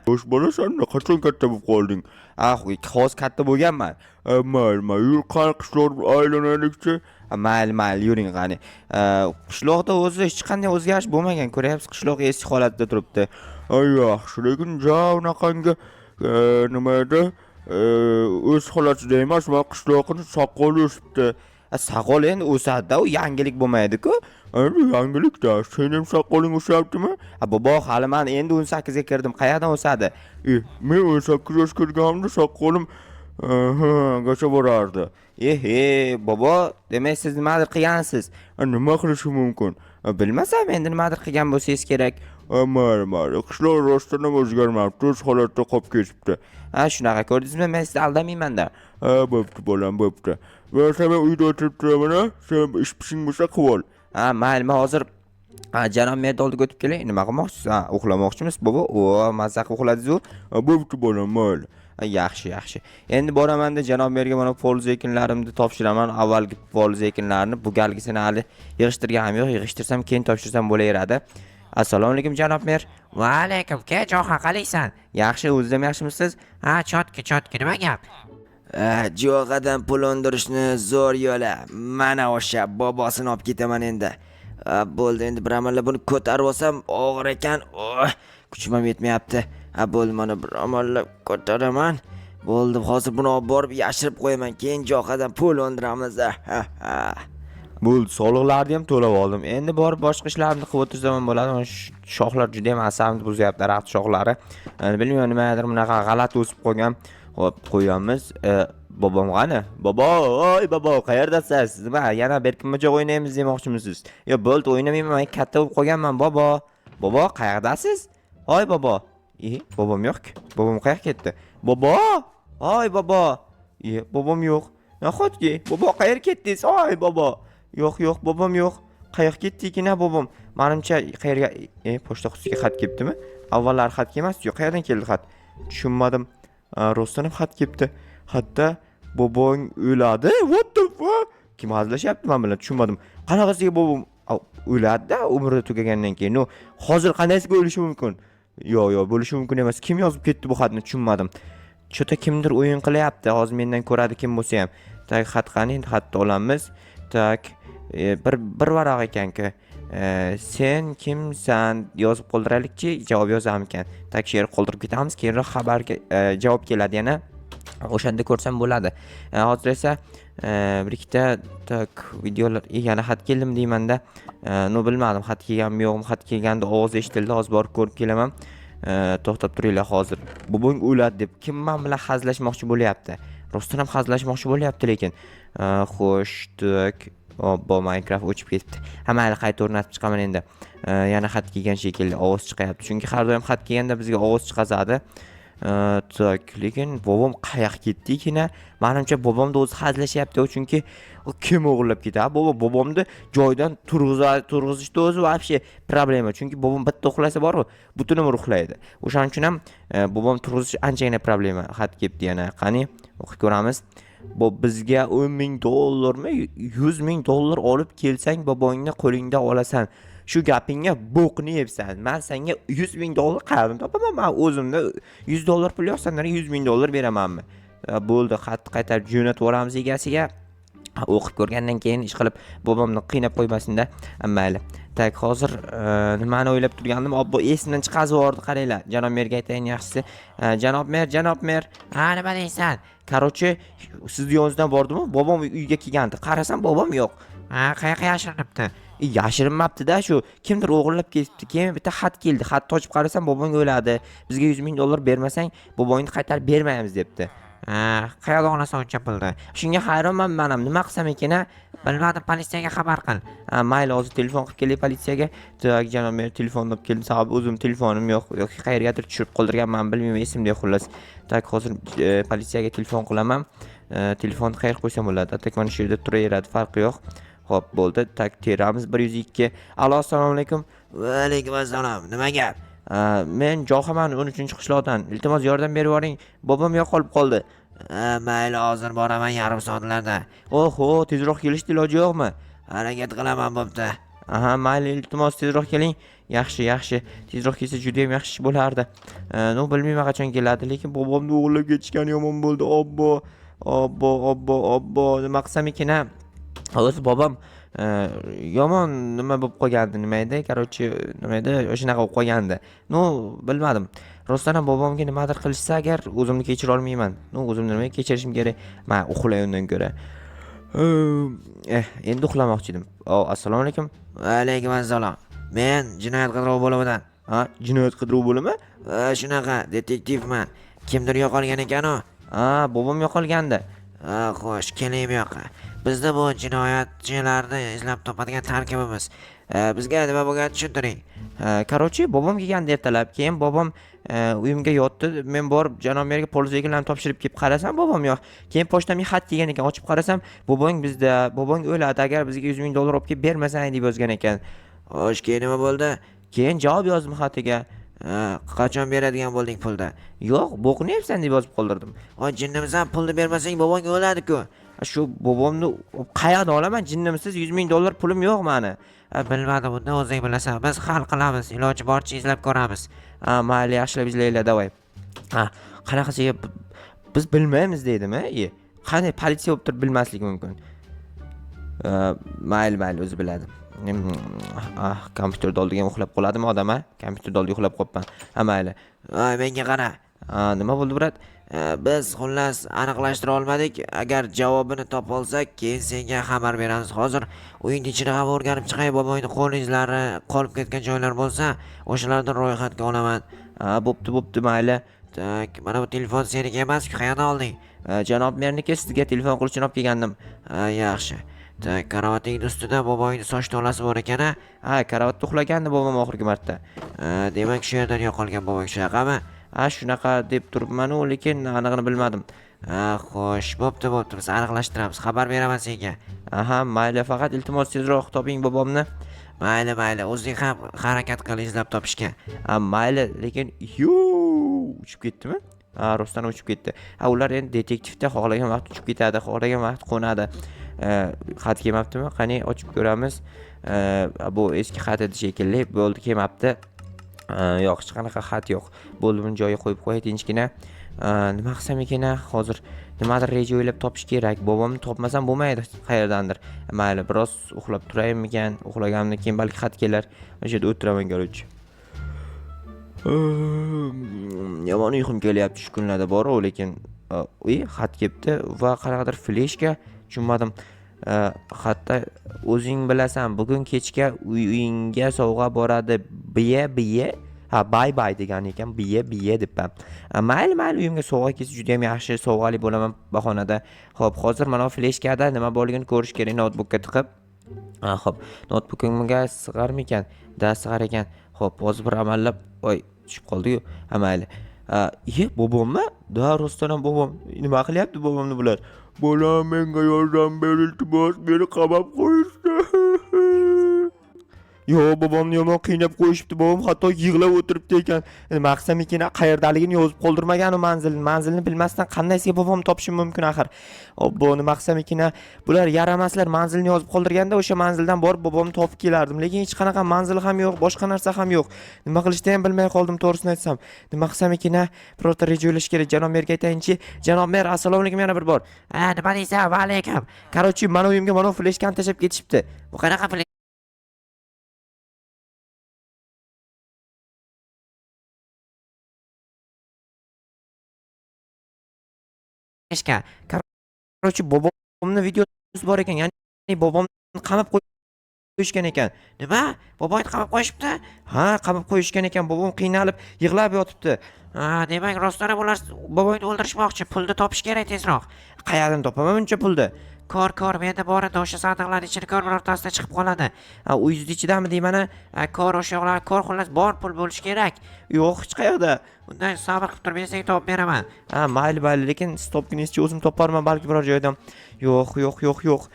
Yosh bolasan-da, qachon katta bo'lib qolding? Hozir katta bo'lganman. Mayli, yur qani qishloqni aylanaylikchi. Mayli, yuring qani. Qishloqda o'zi hech qanday o'zgarish bo'lmagan. Ko'ryapsiz, qishloq eski holatda turibdi. Yaxshi, lekin unaqangi nima edi? O'z holatida emas, va qishloqni soqoli o'sibdi. Soqol endi o'sadi-da, u yangilik bo'lmaydi-ku. Endi yangilik-da, sening soqoling o'syaptimi? Bobo, hali men endi 18 ga kirdim. Qayerdan o'sadi? Men 18 yoshga kirganimda soqolim gacha borardi. Bobo, demak siz nimadir qilgansiz. Nima qilishim mumkin? Bilmasam, endi nimadir qilgan bo'lsangiz kerak. Mayli, qishloq rostdan ham o'zgarmabdi, o'z holatda qolib ketibdi. Shunaqa ko'rdingizmi? Men sizni aldamayman-da. Bo'pti bolam, bo'pti. Va sen uyda o'tirib turaman, sen ish-pishing bo'lsa qilib ol. Mayli, men hozir janob merni oldiga o'tib kelay. Nima qilmoqchisiz? Uxlamoqchimisiz, bobo? Mazza qilib uxladingiz-ku. Bo'pti bolam, mayli. Yaxshi. Endi boraman-da janob merga mana poliz ekinlarimni topshiraman. Avvalgi poliz ekinlarini bu galgisini hali yig'ishtirganim yo'q. Yig'ishtirsam keyin topshirsam bo'laveradi. Assalomu alaykum janob mer. Va alaykum, Jo'xa qalaysan? Yaxshi, o'zim yaxshimisiz? Chotki, nima gap? Jo'g'adan pul undirishni zo'r yo'li. Mana o'sha bobosini olib ketaman endi. Bo'ldi, endi bir amallab buni ko'tarib olsam og'ir ekan. Kuchim ham yetmayapti. Bo'ldi, mana bir amallab ko'taraman. Bo'ldi, hozir buni olib borib yashirib qo'yaman. Keyin Jo'g'adan pul undiramiz. Bo'ldi, soliqlarni ham to'lab oldim. Endi borib boshqa ishlarni qilib o'tirsam bo'ladi. Shoxlar juda ham asabimni buzyapti, daraxt shoxlari. Bilmayman, nimadir bunaqa g'alati o'sib qolgan. Xo'p, qo'yamiz. Bobom qani? Bobo, qayerdasiz? Nima, yana berkinmachoq o'ynaymiz demoqchimisiz? Bo'ldi, o'ynamayman, men katta bo'lib qolganman, bobo. Bobo, qayerdasiz? Hoy, bobo. Bobom yo'q. Bobom qayerga ketdi? Bobo! Hoy, bobo. Bobom yo'q. Nahotki? Bobo, qayerga ketdingiz? Hoy, bobo. Yo'q, bobom yo'q. Qayerga ketdikina bobom? Menimcha qayerga pochta qutisiga xat kelibdimi? Avvallar xat kelmasdi-yu, qayerdan keldi xat? Tushunmadim. Rostdan ham xat kelibdi. Xatda bobong o'ladi. What the fuck? Kim hazillashyapti men bilan? Tushunmadim. Qanaqasiga bobom o'ladi-da, umri tugagandan keyin. Hozir qandaysiga o'lishi mumkin? Yo'q, bo'lishi mumkin emas. Kim yozib ketdi bu xatni? Tushunmadim. Chota kimdir o'yin qilyapti. Hozir mendan ko'radi kim bo'lsa ham. Tak, xat qani? Endi xatni olamiz. Tak, bir varaq ekan-ku. Sen kimsan? Yozib qoldiraylikchi, javob yozamikan. Tak, she'r qoldirib ketamiz, keyinroq xabarga javob keladi yana. O'shanda ko'rsam bo'ladi. Hozir esa bir ikkita tak videolar yana xat keldimi deyman-da. Bilmadim, xat kelganmi yo'qmi? Xat kelganda ovoz eshitildi, hozir borib ko'rib kelaman. To'xtab turinglar hozir. Bobong o'ladi deb kim men bilan hazillashmoqchi bo'lyapti? Rostdan ham hazillashmoqchi bo'lyapti, lekin xo'sh, tak. Bu Minecraft o'chib ketibdi. Mayli, qayta o'rnatib chiqaman endi. Yana xat kelgan shekilli ovoz chiqyapti. Chunki har doim xat kelganda bizga ovoz chiqazadi. Tak, lekin bobom qayoqqa ketdikina? Menimcha bobomda o'zi hazillashyapti, chunki kim o'g'irlab ketadi? Bobomni joydan turg'izishda o'zi вообще problema. Chunki bobom bitta uxlasa bor-ku, butun umr uxlaydi. O'shaning uchun ham bobom turg'izish anchagina problema. Xat kelibdi yana. Qani, o'qib ko'ramiz. Bu bizga $10,000mi, $100,000 olib kelsang, bobongni qo'lingda olasan. Shu gapingga bo'qni yebsan. Men senga $100,000 qayerdan topaman? Men o'zimda $100 pul yo'q, senlarga $100,000 beramanmi? Bo'ldi, xat qaytarib jo'natib yuboramiz egasiga. O'qib ko'rgandan keyin ish qilib bobomni qiynab qo'ymasin-da. Mayli. Tak, hozir nimani o'ylab turgandim? Obbo esimdan chiqazib yubordi, qaranglar. Janob merga aytayin yaxshisi. Janob mer. Nima deysan? Qarochi, siz yoningizdan bordimi? Bobom uyga kelgandi. Qarasam bobom yo'q. Qayerga yashirinibdi? Yashirinmabdi-da, shu kimdir o'g'irlab ketibdi. Keyin bitta xat keldi. Xatni ochib qarasam bobong o'ladi. Bizga $100,000 bermasang, bobongni qaytarib bermaymiz debdi. Qayerda o'g'irlasa uncha pulni? Shunga hayronman men ham. Nima qilsam ekan? Bilmadim, politsiyaga xabar qil. Mayli, hozir telefon qilib kelay politsiyaga. Tak, janob mer telefonni olib keldim. Sababi o'zim telefonim yo'q yoki qayergadir tushirib qoldirganman, bilmayman, esimda yo'q xullas. Tak, hozir politsiyaga telefon qilaman. Telefonni qayerga qo'ysam bo'ladi? Tak, mana shu yerda turaveradi, farqi yo'q. Xo'p, bo'ldi. Tak, teramiz 102. Alo, assalomu alaykum. Va alaykum assalom. Nima gap? Men Jo'xaman 13-qishloqdan. Iltimos yordam berib yuboring. Bobom yo'q qolib qoldi. Mayli, hozir boraman yarim soatlarda. Oho, tezroq kelishdi, iloji yo'qmi? Harakat qilaman bo'pti. Aha, mayli, iltimos tezroq keling. Yaxshi. Tezroq kelsa juda ham yaxshi bo'lardi. No, bilmayman qachon keladi, lekin bobomni o'g'irlab ketishgani yomon bo'ldi. Obbo. Nima qilsam ekan? O'zi bobom yomon nima bo'lib qolgandi, nima edi? Короче, nima edi? O'shanaqa bo'lib qolgandi. No, bilmadim. Rostdan ham bobomga nimadir qilishsa agar o'zimni kechira olmayman. No, o'zimni nima kechirishim kerak? Men uxlay undan ko'ra. Endi uxlamoqchi edim. Assalomu alaykum. Va alaykum assalom. Men jinoyat qidiruv bo'limidan. Ha, jinoyat qidiruv bo'limi? Shunaqa detektivman. Kimdir yo'qolgan ekan-ku. Ha, bobom yo'qolgandi. Xo'sh, keling bu yoqqa. Bizda bu jinoyatchilarni izlab topadigan tarkibimiz. Bizga nima bo'lganini tushuntiring. Короче, bobom kelgandi ertalab. Keyin bobom uyimga yotdi. Men borib janob merga polis ekinlarni topshirib kelib qarasam, bobom yo'q. Keyin pochtamga xat kelgan ekan. Ochib qarasam, bobong bizda. Bobong o'ladi agar bizga 100 ming dollar olib kelib bermasang deb yozgan ekan. Xo'sh, keyin nima bo'ldi? Keyin javob yozdim xatiga. Qachon beradigan bo'lding pulni? Yo'q, bo'qnayapsan deb yozib qoldirdim. Voy, jinnimisan, pulni bermasang bobong o'ladi-ku. Shu bobomni qayerdan olaman? Jinnimsiz 100 ming dollar pulim yo'q mani. Bilmadim, unda o'zing bilasan. Biz hal qilamiz, iloji boricha izlab ko'ramiz. Mayli, yaxshilab izlaylar, davay. Qanaqasiga biz bilmaymiz deydimi? Qanday politsiya bo'lib turib bilmasligi mumkin? Mayli, o'zi biladi. Kompyuterda oldiga uxlab qoladimi odam, ha? Kompyuterda oldiga uxlab qolibman. Mayli. Voy, menga qara. Nima bo'ldi, brat? Biz xullas aniqlashtira olmadik. Agar javobini topa olsak, keyin senga xabar beramiz. Hozir uyning ichini ham o'rganib chiqay. Bobongning qo'l izlari, qolib ketgan joylar bo'lsa, o'shalardan ro'yxatga olaman. Bo'pti, mayli. Tak, mana bu telefon seniki emas-ku, qayerdan olding? Janob merniki, sizga telefon qilishni olib kelgandim. Yaxshi. Tak, karavatingning ustida bobongning soch tolasi bor ekan-a? Karavotda uxlagandi bobom oxirgi marta. Demak, shu yerdan yo'qolgan bobong shunaqami? Shunaqa deb turibman-u, lekin anig'ini bilmadim. Xo'sh, bo'pti. Biz aniqlashtiramiz. Xabar beraman senga. Mayli, faqat iltimos tezroq toping bobomni. Mayli. O'zing ham harakat qil izlab topishga. Mayli, lekin uchib ketdimi? Rostdan uchib ketdi. Ular endi detektivda xohlagan vaqt uchib ketadi, xohlagan vaqt qo'nadi. Xat kelmabdimi? Qani ochib ko'ramiz. Bu eski xat edi shekilli. Bo'ldi, kelmabdi. Yo'q, hech qanaqa xat yo'q. Bo'ldi, buni joyiga qo'yib qo'yay tinchgina. Nima qilsam ekan, hozir nimadir reja o'ylab topish kerak. Bobomni topmasam bo'lmaydi qayerdandir. Mayli, biroz uxlab turaymikan. Uxlaganimdan keyin balki xat kelar. O'sha yerda o'tiraman, garochi. Yomon uyqum kelyapti shu kunlarda bor-ku, lekin xat kelibdi va qanaqadir fleshka, tushunmadim. Xatda o'zing bilasan, bugun kechga uyingga sovg'a boradi. Biya. Bye degan ekan. Biya debman. Mayli, uyimga sovg'a kelsa juda ham yaxshi, sovg'ali bo'laman bahonada. Xo'p, hozir mana fleshkada nima bo'lganini ko'rish kerak, notebookka tiqib. Xo'p, notebookimga sig'armikan? Sig'ar ekan. Xo'p, hozir bir amallab, tushib qoldi-ku. Mayli. Bobommi? Rostdan ham bobom. Nima qilyapti bobomni bular? Bolam, menga yordam ber, iltimos, meni qamab qo'yishdi. Bobomni yomon qiynab qo'yishibdi. Bobom hatto yig'lab o'tiribdi ekan. Nima qilsam ekan, qayerdaligini yozib qoldirmagan u manzilni bilmasdan qandaysiga bobomni topishim mumkin axir. Nima qilsam ekan, bular yaramaslar, manzilni yozib qoldirganda o'sha manzildan borib bobomni topib kelardim, lekin hech qanaqa manzil ham yo'q, boshqa narsa ham yo'q. Nima qilishni ham bilmay qoldim, to'g'risini aytsam. Nima qilsam ekan, birorta reja o'ylash kerak. Janob merga aytayinchi. Janob mer, assalomu alaykum yana bir bor. Nima deysan? Va alaykum. Короче, mana uyimga mana fleshkani tashlab ketishibdi. Bu qanaqa fleshka? Короче, bobomni videosi bor ekan, ya'ni bobomni qamab qo'yishgan ekan. Nima? Bobongni qamab qo'yishibdi? Qamab qo'yishgan ekan. Bobom qiynalib, yig'lab yotibdi. Demak, rostdan ham ular bobongni o'ldirishmoqchi. Pulni topish kerak tezroq. Qayerdan topaman buncha pulni? Ko'r, menda bor edi, o'sha sandiqlarning ichini ko'r, birortasida chiqib qoladi. Uyingiz ichidami deyman? Ko'r, o'sha yoqlar ko'r, xullas bor pul bo'lishi kerak. Yo'q, hech qayerda. Undan sabr qilib tur, men senga topib beraman. Mayli, lekin stopkinizcha o'zim toparman balki biror joydan. Yo'q.